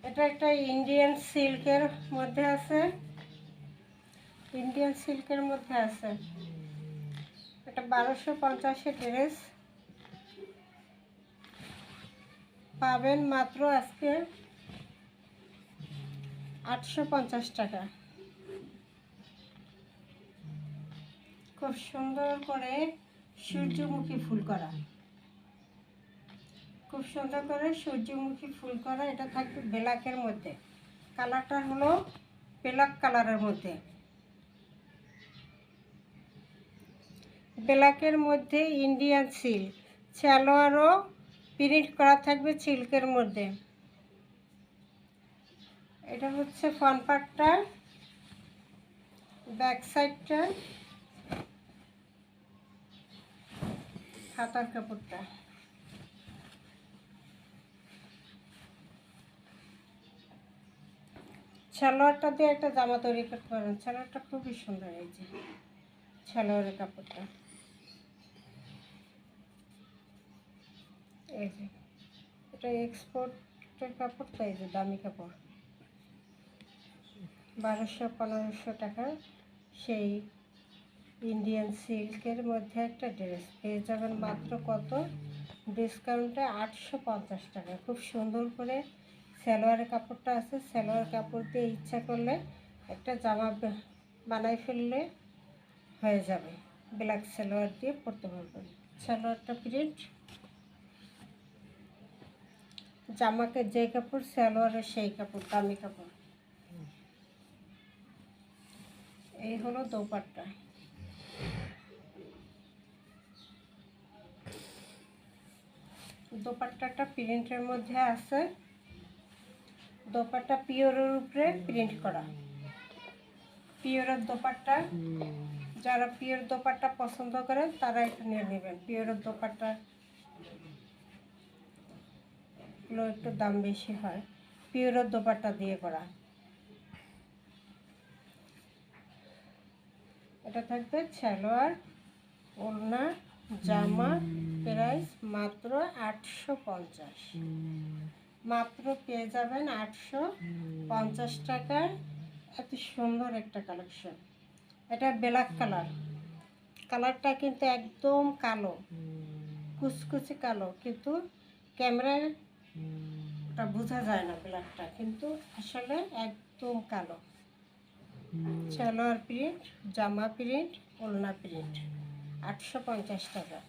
এটা একটা ইন্ডিয়ান সিল্কের মধ্যে আছে, এটা 1250 ড্রেস পাবেন মাত্র আজকে 850 টাকা। খুব সুন্দর করে সূর্যমুখী ফুল করা, এটা থাকবে ব্ল্যাকের মধ্যে। কালারটা হলো ব্ল্যাক কালারের মধ্যে, ইন্ডিয়ান সিল্ক, সালোয়ারও প্রিন্ট করা থাকবে সিল্কের মধ্যে। এটা হচ্ছে ফ্রন্ট পার্টটা, ব্যাক সাইডটা, হাতার কাপড়টা। সালোয়ারটা দিয়ে একটা জামা তৈরি করতে পারেন, সালোয়ারটা খুবই সুন্দর। এই যে সালোয়ারের কাপড়টা, এই যে এটা এক্সপোর্টের কাপড়, তো এই যে দামি কাপড়। 1200-1500 টাকা সেই ইন্ডিয়ান সিল্কের মধ্যে একটা ড্রেস পেয়ে যাবেন মাত্র কত ডিসকাউন্টে 850 টাকা। খুব সুন্দর করে সালোয়ারের কাপড়টা আছে, সালোয়ার কাপড় দিয়ে ইচ্ছা করলে একটা জামা বানাই ফেললে হয়ে যাবে। ব্ল্যাক সালোয়ার দিয়ে পরতে পারবেন। সালোয়ারটা প্রিন্ট, জামাকে যে কাপড় সালোয়ারের সেই কাপড়, দামি কাপড়। এই হলো দোপাট্টা। দোপাট্টাটা প্রিন্টের মধ্যে আছে, দোপাট্টা পিওরের উপরে প্রিন্ট করা। পিওরের দোপাট্টা, যারা পিওর দোপাট্টা পছন্দ করেন তারা এটা নিয়ে নেবেন। পিওরের দোপাট্টা এগুলো একটু দাম বেশি হয়, পিওরের দোপাট্টা দিয়ে করা। এটা থাকবে সালোয়ার, ওড়না, জামা, প্রাইস মাত্র 850। মাত্র পেয়ে যাবেন 850 টাকায় এত সুন্দর একটা কালেকশন। এটা ব্ল্যাক কালার, কালারটা কিন্তু একদম কালো, কুচকুচে কালো, কিন্তু ক্যামেরায় ওটা বোঝা যায় না ব্ল্যাকটা, কিন্তু আসলে একদম কালো। সালোয়ার প্রিন্ট, জামা প্রিন্ট, ওড়না প্রিন্ট, 850 টাকা।